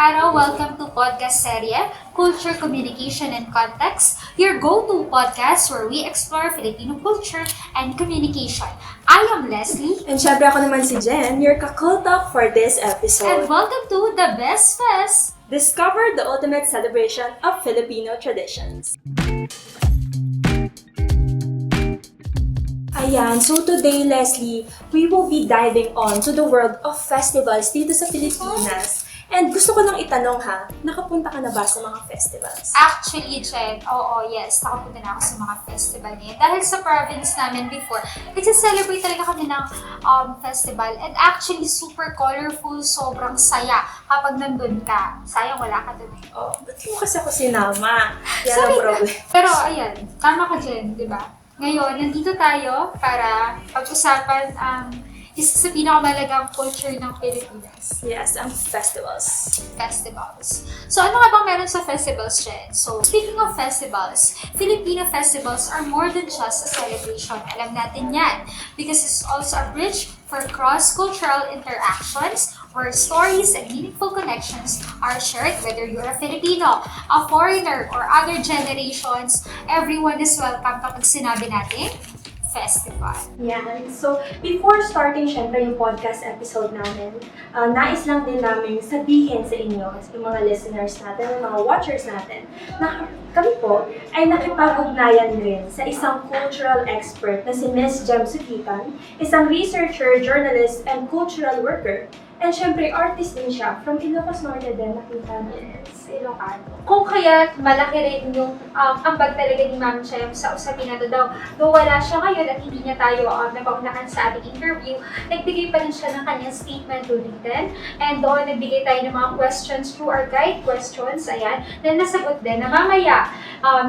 araw! Welcome to podcast serye, Culture, Communication, and Context, your go-to podcast where we explore Filipino culture and communication. I am Leslie. And syempre ako naman si Jen, your kakultok for this And episode. welcome to The Best Fest! Discover the ultimate celebration of Filipino traditions. Ayan, so today, Leslie, we will be diving on to the world of festivals dito sa Pilipinas. And gusto ko lang itanong ha, nakapunta ka na ba sa mga festivals? Actually, Jen, yes, nakapunta na ako sa mga festival niya. Dahil sa province namin before, nagsa-celebrate talaga kami ng festival. And actually, super colorful, sobrang saya kapag nandun ka. Sayang wala ka dun. Oh, ba't mo kasi ako sinama? Yan Sorry. ang problem. Pero ayan, tama ka Jen, di ba? Ngayon, nandito tayo para pag-usapan ang isa sa pinakamalagang culture ng Pilipinas. Yes, ang festivals. Festivals. So, ano nga bang meron sa festivals, Jen? So, speaking of festivals, Filipino festivals are more than just a celebration. Alam natin yan. Because it's also a bridge for cross-cultural interactions where stories and meaningful connections are shared, whether you're a Filipino, a foreigner, or other generations. Everyone is welcome kapag sinabi natin festival. Yan. So, before starting syempre yung podcast episode namin, nais lang din namin sabihin sa inyo, yung mga listeners natin, yung mga watchers natin, na kami po ay nakipag-ugnayan rin sa isang cultural expert na si Ms. Jem Sukitan, isang researcher, journalist, and cultural worker. And syempre, artist din siya. From Ilocos Norte din, nakita niya. Ilocano. Kung kaya malaki rin yung ambag talaga ni Ma'am Chem sa usapin na to daw. Though wala siya ngayon at hindi niya tayo napaunahan sa ating interview, nagbigay pa rin siya ng kanyang statement to written. And doon nagbigay tayo ng mga questions through our guide questions, ayan, na nasagot din na mamaya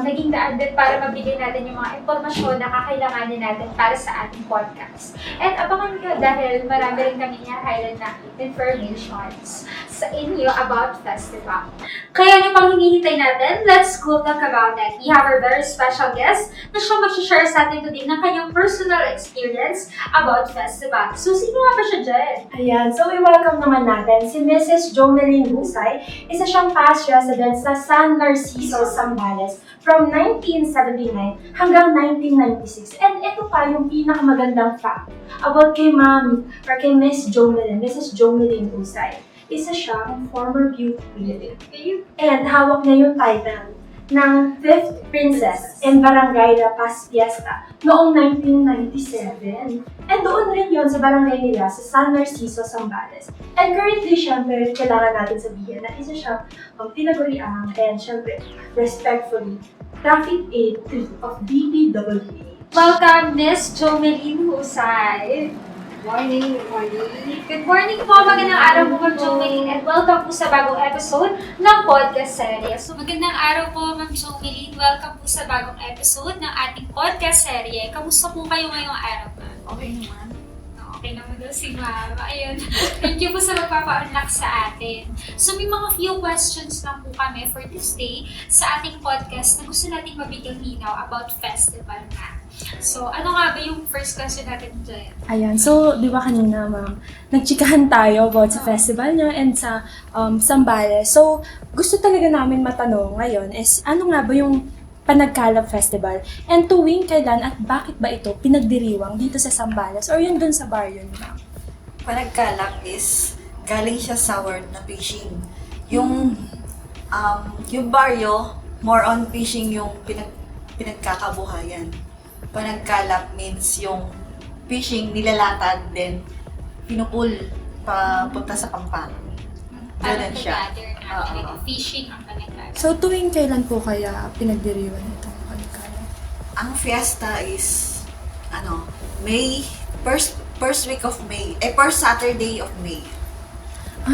naging daan din para mabigay natin yung mga impormasyon na kakailanganin natin para sa ating podcast. And abangan nyo dahil marami rin kami i-highlight na informations sa inyo about festival. Kaya ano pang hinihintay natin? Let's go talk about that. We have our very special guest na siya mag-share sa atin today ng kanyang personal experience about festival. So, sino nga ba siya dyan? Ayan, so i-welcome naman natin si Mrs. Jomeline Husay. Isa siyang past resident sa San Narciso, Zambales from 1979 hanggang 1996. And ito pa yung pinakamagandang fact about kay Mami or kay Miss Jomeline, Mrs. Jomeline Husay. Isa siyang former beauty queen. And hawak niya yung title ng 5th Princess in Barangay La Paz Fiesta noong 1997. And doon rin yun sa barangay nila sa San Narciso, Zambales. And currently, syempre, kailangan natin sabihin na isa siyang tinaguriang and syempre, respectfully, Traffic Aid 3 of DPWA. Welcome, Miss Jomeline Husay. Morning. Good morning po, magandang araw po Ma'am Jomeline and welcome po sa bagong episode ng podcast serye. So magandang araw po Ma'am Jomeline, welcome po sa bagong episode ng ating podcast serye. Kamusta po kayo ngayong araw? Okay naman. Okay naman daw si Ma'am. Ayun, thank you po sa magpapa-unlock sa atin. So may mga few questions lang po kami for this day sa ating podcast na gusto nating mabigyang linaw about festival na. So, ano nga ba yung first question natin dyan? Ayan, so di ba kanina ma'am, nagchikahan tayo about sa festival niyo and sa Zambales. So, gusto talaga namin matanong ngayon is ano nga ba yung Panagkalap Festival and tuwing kailan at bakit ba ito pinagdiriwang dito sa Zambales or yun dun sa baryo niyo ma'am? Panagkalap is galing siya sa word na fishing. Yung baryo, more on fishing yung pinagkakabuhayan. Panagkalap means yung fishing nilalatag din, pinupul papunta sa kampan. Ganun siya. Fishing ang panagkalap. So, tuwing kailan po kaya pinagdiriwang itong Panagkalap? Ang fiesta is May, first week of May, first Saturday of May.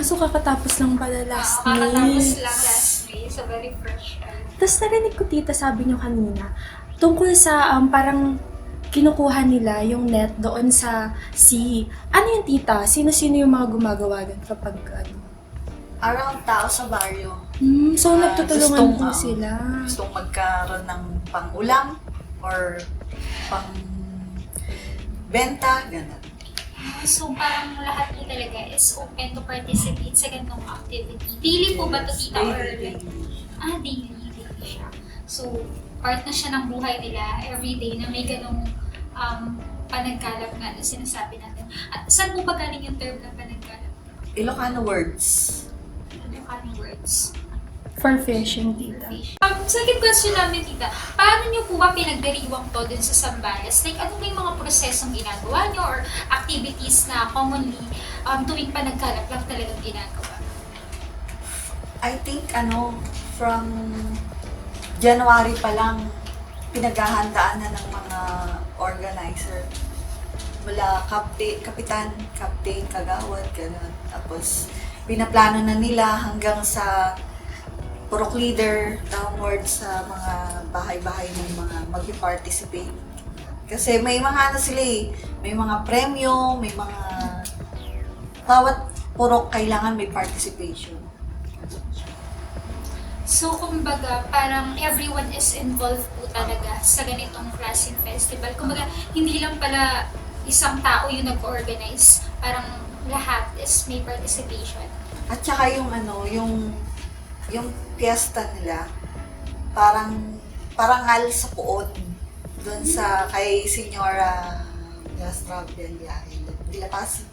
So kakatapos lang pala last Kakatapos May. lang last May, so very fresh. Tapos narinig ko tita, sabi niyo kanina, tungkol sa parang kinukuha nila yung net doon sa sea. Ano yung tita? Sino-sino yung mga gumagawa doon kapag Around tao sa baryo. So nagtutulungan po gustong, sila. Gustong magkaroon ng pang-ulam or pang-benta, gano'n. So parang lahat po talaga is open to participate sa ganitong activity. Daily po ba to, tita? Or Daily. daily siya. So, part na siya ng buhay nila everyday na may ganong panagkalap nga na sinasabi natin. At saan po ba galing yung term na panagkalap? Ilocano words. Ano kind words? For fishing, tita. Second question namin, tita, paano niyo po ba pinagdiriwang to dun sa Zambales? Like, ano ba yung mga prosesong ginagawa niyo or activities na commonly tuwing panagkalap lang talagang ginagawa? I think from January pa lang, pinaghahandaan na ng mga organizer. Mula kapitan, kagawad, gano'n. Tapos, pinaplano na nila hanggang sa purok leader downwards sa mga bahay-bahay ng mga mag-participate. Kasi may mga sila may mga premyo, may mga bawat purok kailangan may participation. So, kumbaga, parang everyone is involved po talaga sa ganitong klaseng festival. Kumbaga, hindi lang pala isang tao yung nag-organize. Parang lahat is may participation. At saka yung piyesta nila, parang parangal sa puon doon sa kay Senyora Yastra del La Paz.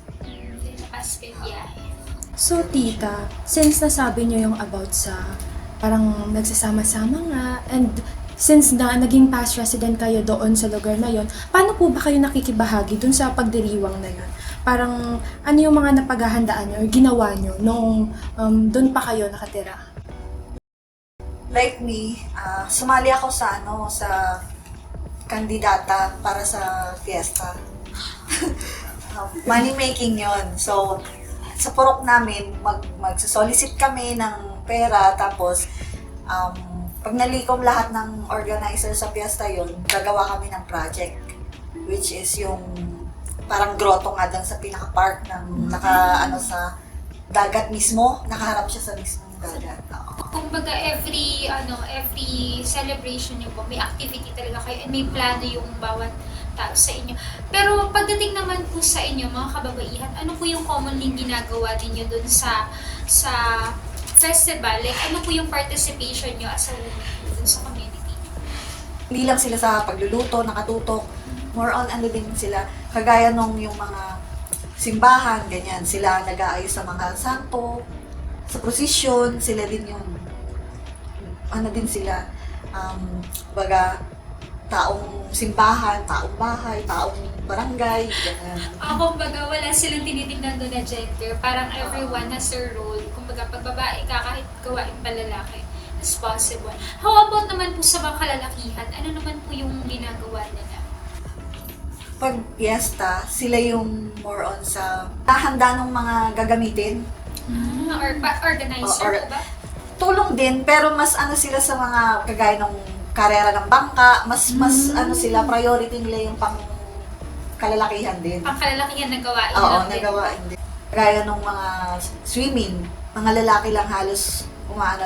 As biyahe. So, tita, since nasabi niyo yung about sa parang nagsasama-sama nga, and since naging past resident kayo doon sa lugar na yon, paano po ba kayo nakikibahagi dun sa pagdiriwang na yon? Parang ano yung mga napaghahandaan niyo or ginawa niyo nung doon pa kayo nakatira? Like me, sumali ako sa sa kandidata para sa fiesta. Money making yon. So, sa purok namin, magsosolicit kami ng pera, tapos pag nalikom lahat ng organizer sa fiesta yon, gagawa kami ng project, which is yung parang grotto nga dun sa pinaka-park ng sa dagat mismo, nakaharap siya sa mismong dagat. Kumbaga, every celebration niyo po, may activity talaga kayo and may plano yung bawat tao sa inyo. Pero pagdating naman po sa inyo, mga kababaihan, ano po yung commonly ginagawa ninyo dun sa festival? Like, ano po yung participation nyo as a woman dun sa community? Hindi lang sila sa pagluluto, nakatutok. More on din sila. Kagaya nung yung mga simbahan, ganyan. Sila nag-aayos sa mga santo, sa prosesyon, sila din yun. Din sila. Taong simbahan, taong bahay, taong barangay, ganyan. Kumbaga, wala silang tinitingnan doon na gender. Parang everyone has their role. Kumbaga, pag babae ka, kahit gawain pa lalaki, as possible. How about naman po sa mga kalalakihan? Ano naman po yung ginagawa nila? Pag piyesta, sila yung more on sa handa ng mga gagamitin. Or organizer Or- po ba? Tulong din, pero mas sila sa mga kagaya ng karera ng bangka, mas sila, priority nila yung pang kalalakihan din. Pang kalalakihan na gawain Oo, lang din. nagawain din. Kagaya ng mga swimming, mga lalaki lang halos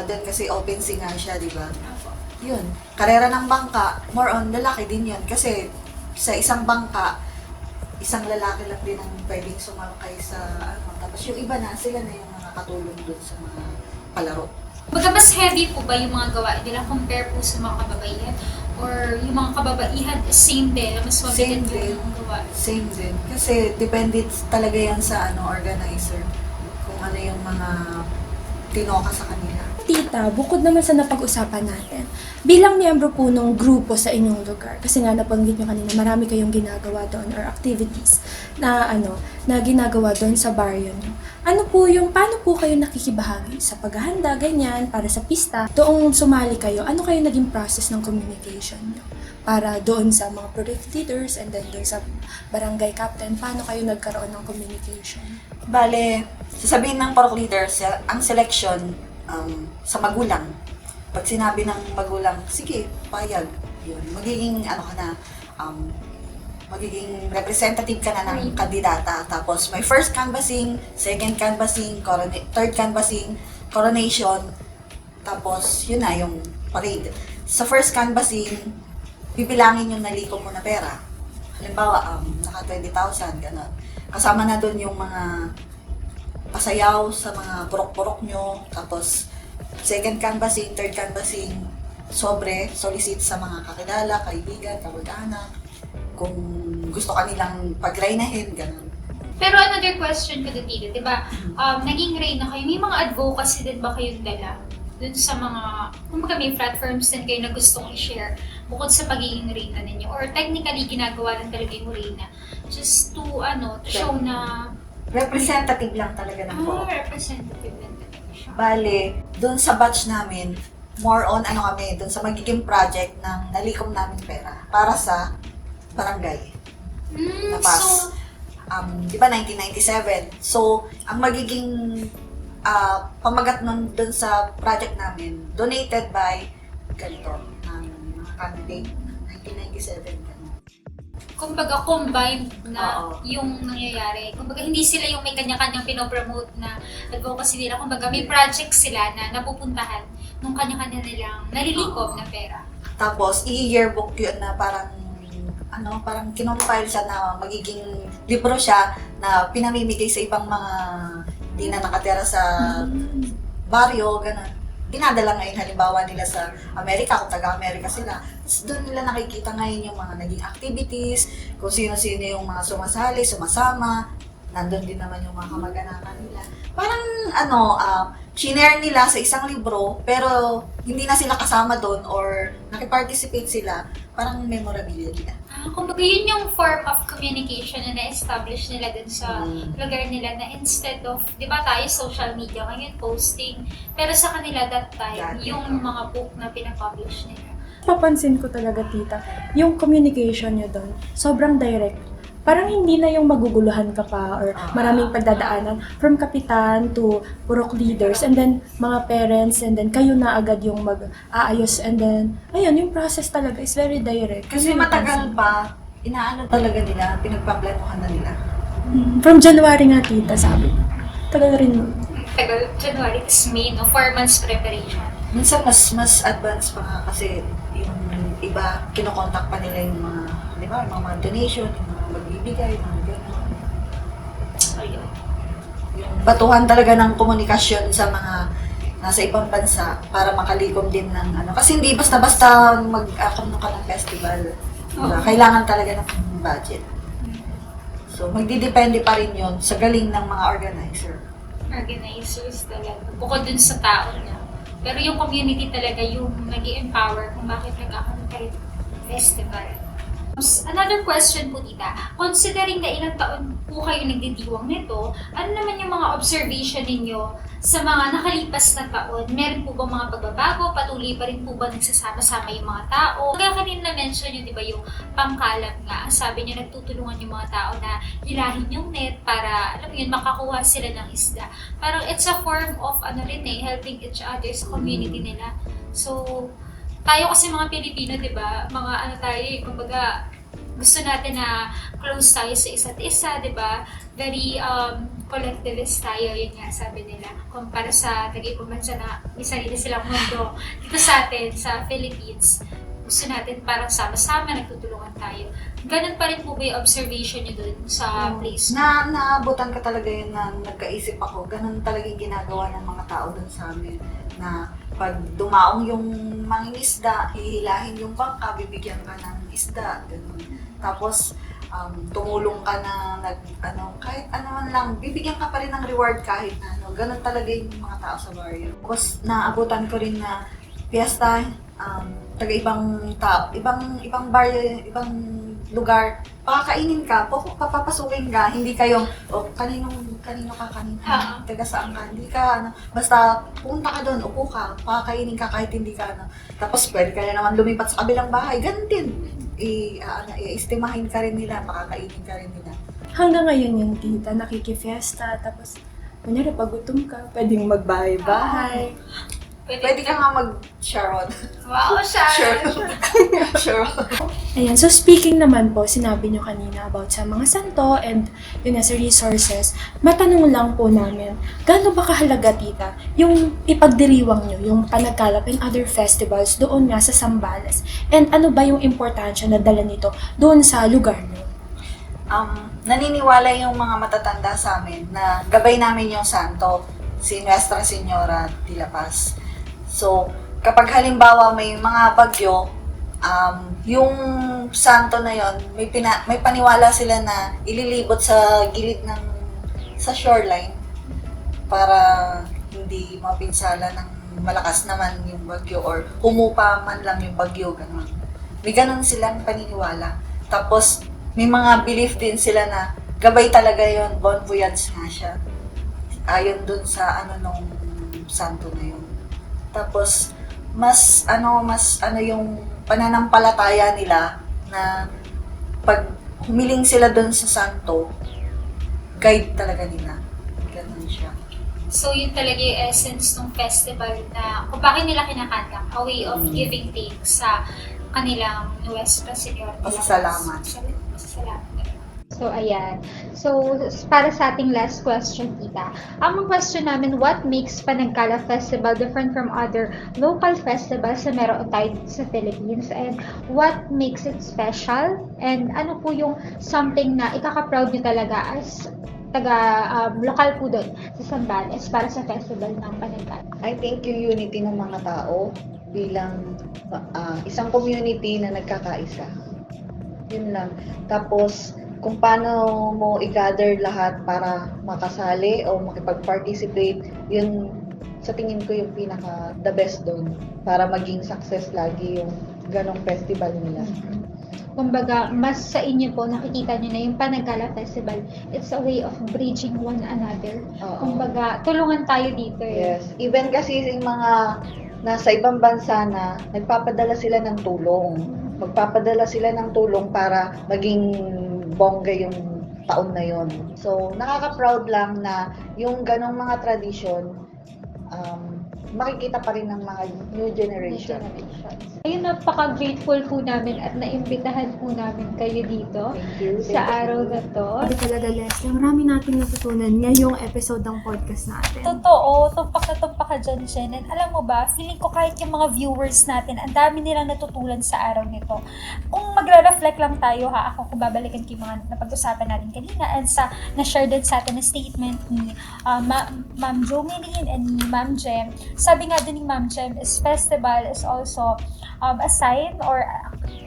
din kasi open sea nga siya, di ba? Opo. Yun. Karera ng bangka, more on lalaki din yun. Kasi sa isang bangka, isang lalaki lang din ang pwedeng sumakay sa Tapos yung iba na, sila na yung mga katulong dun sa mga palaro. Baga mas heavy po ba yung mga gawain nila compare po sa mga kababaihan? Or yung mga kababaihan is same din, mas Same mabigat din. yung gawain? Same din. Kasi depende talaga yan sa organizer. Kung ano yung mga tinoka sa kanila. Tita, bukod naman sa napag-usapan natin, bilang miyembro po ng grupo sa inyong lugar, kasi nga nabanggit nyo kanina, marami kayong ginagawa doon or activities na na ginagawa doon sa barrio nyo. Paano po kayo nakikibahagi sa paghahanda, ganyan, para sa pista? Doong sumali kayo, ano kayo naging process ng communication nyo? Para doon sa mga project leaders and then doon sa barangay captain, paano kayo nagkaroon ng communication? Bale, sasabihin ng purok leaders, ang selection sa magulang. Pag sinabi ng magulang, sige, payag. Yun. Magiging magiging representative ka na ng kandidata. Tapos may first canvassing, second canvassing, third canvassing, coronation. Tapos yun na yung parade. Sa first canvassing, bibilangin yung naliko mo na pera. Halimbawa, naka 20,000, gano'n. kasama na doon yung mga pasayaw sa mga purok-purok nyo. Tapos, second canvassing, third canvassing, solicit sa mga kakilala, kaibigan, kamag-anak. Kung gusto kanilang pagraynahin, ganun. Pero another question ko dito, di ba? Naging reyna kayo, may mga advocacy din ba kayong dala? Dun sa mga, kumbaga may platforms din kayo na gustong i-share bukod sa pagiging reyna ninyo? Or technically, ginagawa lang talaga yung reyna just to show na Representative lang talaga ng purok. representative din talaga siya. Bale, doon sa batch namin, more on kami, doon sa magiging project ng nalikom namin pera para sa barangay. So, Di ba 1997? So, ang magiging pamagat nun doon sa project namin, donated by ganito, ng mga candidate, 1997. ganun. kumbaga combined na Oo. yung nangyayari. Kumbaga hindi sila yung may kanya-kanyang pinopromote na advocacy nila. Kumbaga may projects sila na napupuntahan nung kanya-kanya nilang nalilikom na pera. Tapos, i-yearbook yun na parang kinompile siya na magiging libro siya na pinamimigay sa ibang mga di na nakatira sa baryo, gano'n. Dinadala ngayon halimbawa nila sa Amerika, kung taga-Amerika sila. Tapos doon nila nakikita ngayon yung mga naging activities, kung sino-sino yung mga sumasali, sumasama. Nandun din naman yung mga kamag-anakan nila. Parang shinare nila sa isang libro, pero hindi na sila kasama doon or nakiparticipate sila. Parang memorabilia. Kumbaga yun yung form of communication na na-establish nila dun sa lugar nila na instead of, di ba tayo social media ngayon posting, pero sa kanila that time, Dati, yung mga book na pinapublish nila. Papansin ko talaga, tita, yung communication nyo doon, sobrang direct. Parang hindi na yung maguguluhan ka pa or maraming pagdadaanan from kapitan to purok leaders and then mga parents and then kayo na agad yung mag-aayos and then ayun, yung process talaga is very direct. Kasi matagal pa, inaano talaga nila, pinagpaplanuhan na nila. From January nga, tita, sabi. Tagal rin. Tagal, January, tas May, 4 months preparation. Minsan mas advanced pa nga kasi yung iba, kinokontak pa nila yung mga, di ba, yung mga donation, yung mga magbibigay, mga gano'n. Ayun. Yung batuhan talaga ng komunikasyon sa mga nasa ibang bansa para makalikom din ng Kasi hindi basta-basta mag-akamno ka ng festival. Diba? Kailangan talaga ng budget. So, magdidepende pa rin yun sa galing ng mga organizer. Organizers talaga. Bukod dun sa tao na. Pero yung community talaga yung nag-i-empower kung bakit nagkakaroon kayo ng festival. Another question po, tita. Considering na ilang taon po kayo nagdidiwang nito, ano naman yung mga observation ninyo sa mga nakalipas na taon? Meron po ba mga pagbabago? Patuloy pa rin po ba nagsasama-sama yung mga tao? Kaya kanina na-mention nyo, di ba, yung pangkalat nga. Sabi niyo, nagtutulungan yung mga tao na hilahin yung net para, alam mo yun, makakuha sila ng isda. Parang it's a form of, helping each other sa community nila. So, tayo kasi mga Pilipino, di ba, mga tayo, kumbaga, gusto natin na close tayo sa isa't isa, di ba? Very collectivist tayo, yun nga sabi nila. Kumpara sa nag-ibang bansa na may sarili silang mundo. Dito sa atin, sa Philippines, gusto natin parang sama-sama, nagtutulungan tayo. Ganun pa rin po ba yung observation nyo dun sa place? Naabutan ka talaga yun na nagkaisip ako. Ganun talaga yung ginagawa ng mga tao dun sa amin. Na pag dumaong yung mangingisda, hihilahin yung bangka, bibigyan ka ng isda. Ganun. Tapos, tumulong ka na kahit ano man lang, bibigyan ka pa rin ng reward kahit na Ganun talaga yung mga tao sa barrio. Tapos, naabutan ko rin na piyesta, taga-ibang tao, ibang barrio, ibang lugar, pakakainin ka, papapasukin ka, hindi kayong, kanino ka, taga saan ka, hindi ka, basta pumunta ka doon, upo ka, pakakainin ka kahit hindi ka, tapos pwede ka na naman lumipat sa kabilang bahay, ganun din, i-estimahin ka rin nila, pakakainin ka rin nila. Hanggang ngayon yung tita, nakikifiesta, tapos kunyari pag gutom ka, pwedeng magbahay-bahay. Pwede ka nga mag-Sharon. Wow, Sharon! Sharon. Ayan, so speaking naman po, sinabi nyo kanina about sa mga santo and yun nga sa resources, matanong lang po namin, gaano ba kahalaga, tita, yung ipagdiriwang nyo, yung panagkalap and other festivals doon nga sa Zambales? And ano ba yung importansya na dala nito doon sa lugar nyo? naniniwala yung mga matatanda sa amin na gabay namin yung santo, si Nuestra Señora de la Paz. So, kapag halimbawa may mga bagyo, yung santo na yon, may paniwala sila na ililibot sa gilid sa shoreline para hindi mapinsala ng malakas naman yung bagyo or humupa man lang yung bagyo, ganun. May ganun silang paniniwala. Tapos, may mga belief din sila na gabay talaga yon, bon voyage nga siya. Ayon dun sa nung santo na yun. Tapos, mas yung pananampalataya nila na pag humiling sila dun sa santo, guide talaga nila. Ganun siya. So, yun talaga yung essence ng festival na kung bakit nila kinakanta, a way of giving thanks sa kanilang Nuestra Señora. Pasasalamat. Pasasalamat. So, ayan. So, para sa ating last question, tita. Ang question namin, what makes Panagkala Festival different from other local festivals na meron tayo sa Philippines? And what makes it special? And ano po yung something na ikaka-proud nyo talaga as lokal po doon sa Zambales para sa festival ng Panagkala? I think yung unity ng mga tao bilang isang community na nagkakaisa. Yun lang. Tapos, kung paano mo i-gather lahat para makasali o makipag-participate, yun sa tingin ko yung the best doon para maging success lagi yung ganong festival nila. Kumbaga, mas sa inyo po, nakikita nyo na yung Panagkala Festival, it's a way of bridging one another. Oo. Kumbaga, tulungan tayo dito eh. Yes. Even kasi yung mga nasa ibang bansa na, nagpapadala sila ng tulong. Magpapadala sila ng tulong para maging bongga yung taon na yon. So, nakaka-proud lang na yung ganong mga tradisyon, makikita pa rin ng mga new generation. Ayun, napaka-grateful po namin at naimbitahan po namin kayo dito Thank you. sa araw na to. Sabi talaga, Leslie, marami nating natutunan ngayong episode ng podcast natin. Totoo, tumpak ka dyan, Jen. And alam mo ba, feeling ko kahit yung mga viewers natin, ang dami nilang natutulan sa araw nito. Kung magre-reflect lang tayo, ako kung babalikan ko yung mga napag-usapan natin kanina and sa na-share din sa atin na statement ni Ma'am Jomeline and ni Ma'am Jem. Sabi nga din ni Ma'am Jem, is festival is also a sign or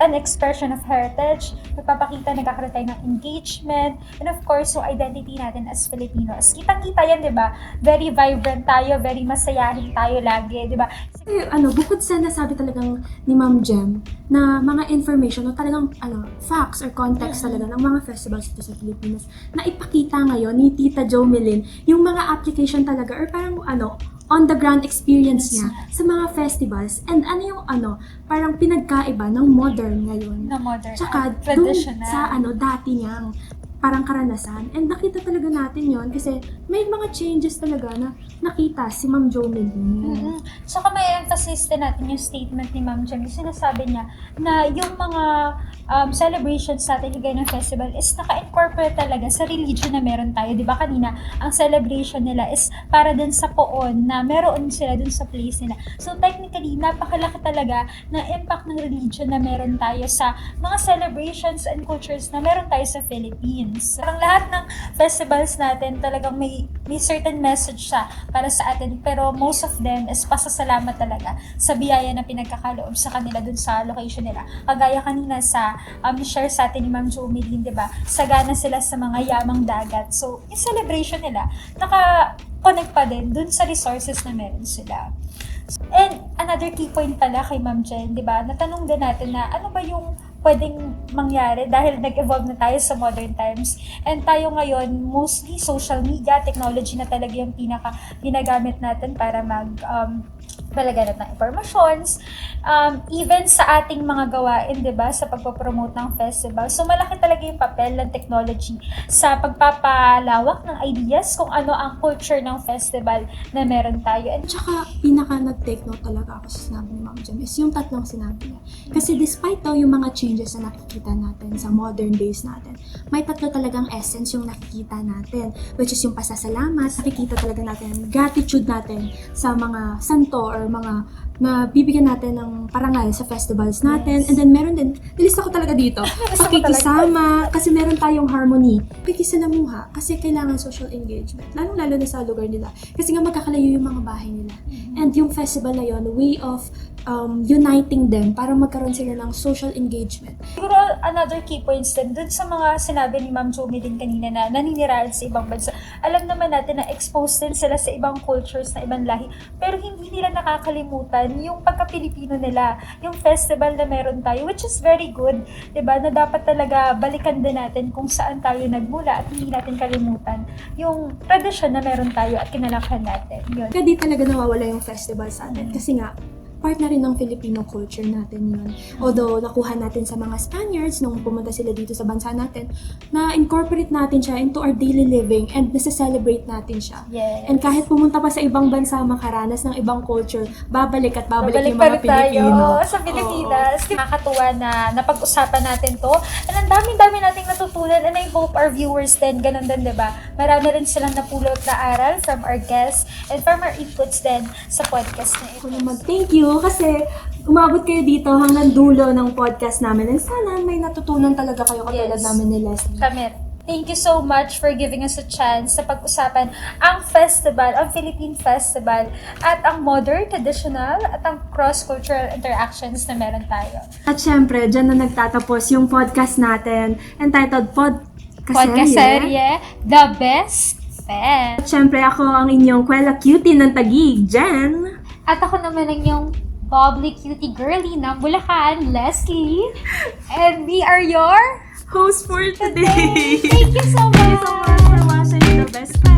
an expression of heritage. Nagpapakita, nagkakaroon tayo ng engagement, and of course, yung identity natin as Filipinos. Kitang-kita yan, di ba? Very vibrant tayo, very masayahin tayo lagi, di ba? Bukod sa nasabi talagang ni Ma'am Jem na mga information o talagang facts or context talaga ng mga festivals dito sa Pilipinas, na ipakita ngayon ni Tita Jomeline yung mga application talaga or parang on the ground experience niya sa mga festivals and parang pinagkaiba ng modern ngayon. Na modern, Tsaka dun traditional. sa dati niyang parang karanasan. And nakita talaga natin yon kasi may mga changes talaga na nakita si Ma'am Jomeline. Saka may emphasis din natin yung statement ni Ma'am Jem. Sinasabi niya na yung mga celebrations natin, yung ganyan festival, is naka-incorporate talaga sa religion na meron tayo. Di ba kanina, ang celebration nila is para din sa poon na meron sila dun sa place nila. So technically, napakalaki talaga na impact ng religion na meron tayo sa mga celebrations and cultures na meron tayo sa Philippines. Parang lahat ng festivals natin talagang may certain message siya para sa atin, pero most of them is pasasalamat talaga sa biyaya na pinagkakaloob sa kanila dun sa location nila. Kagaya kanina sa share sa atin ni Ma'am Jomeline, di ba? Sagana sila sa mga yamang dagat. So, yung celebration nila, naka-connect pa din dun sa resources na meron sila. And another key point pala kay Ma'am Jen, di ba? Natanong din natin na ano ba yung pwedeng mangyari dahil nag-evolve na tayo sa modern times. And tayo ngayon, mostly social media, technology na talaga yung ginagamit natin para palaganap ng informations, even sa ating mga gawain, di ba, sa pagpapromote ng festival. So, malaki talaga yung papel ng technology sa pagpapalawak ng ideas kung ano ang culture ng festival na meron tayo. And Tsaka, pinaka nag-take note talaga ako sa sinabi ni Ma'am Jem is yung tatlong sinabi niya. Kasi despite daw yung mga changes na nakikita natin sa modern days natin, may tatlo talagang essence yung nakikita natin, which is yung pasasalamat, nakikita talaga natin, gratitude natin sa mga santo or or mga na bibigyan natin ng parangal sa festivals natin. And then meron din, nilista ko talaga dito, pakikisama, kasi meron tayong harmony. Pakikisalamuha, kasi kailangan social engagement. Lalo na sa lugar nila. Kasi nga magkakalayo yung mga bahay nila. And yung festival na yun, way of uniting them para magkaroon sila ng social engagement. Siguro another key points din, dun sa mga sinabi ni Ma'am Jomi din kanina na naninirahan sa ibang bansa. Alam naman natin na exposed din sila sa ibang cultures, na ibang lahi, pero hindi nila nakakalimutan yung pagka-Pilipino nila, yung festival na meron tayo, which is very good, diba? Na dapat talaga balikan din natin kung saan tayo nagmula at hindi natin kalimutan yung tradisyon na meron tayo at kinalakhan natin. Yun. Kaya di talaga nawawala yung festival sa atin. Kasi nga, part na rin ng Filipino culture natin yun. Although, nakuha natin sa mga Spaniards nung pumunta sila dito sa bansa natin, na-incorporate natin siya into our daily living and nasa-celebrate natin siya. Yes. And kahit pumunta pa sa ibang bansa, makaranas ng ibang culture, babalik yung pa mga rin tayo Pilipino. sa Pilipinas. Nakakatuwa na napag-usapan natin to. And ang dami-dami nating natutunan, and I hope our viewers din, ganun din, diba? Marami rin silang napulot na aral from our guests and from our inputs din sa podcast na ito. Ako naman, thank you kasi umabot kayo dito hanggang dulo ng podcast namin. And sana may natutunan talaga kayo katulad Yes. namin ni Leslie. Kami. Thank you so much for giving us a chance sa pag-usapan ang festival, ang Philippine Festival, at ang modern, traditional, at ang cross-cultural interactions na meron tayo. At syempre, dyan na nagtatapos yung podcast natin entitled Podcast serye, The Best Fest. At syempre, ako ang inyong Kwela Cutie ng Taguig, Jen. At ako naman ang yung bubbly cutie girly ng Bulacan, Leslie. And we are your Host for today. Thank you so much. Thank you so much for watching The Best Fest.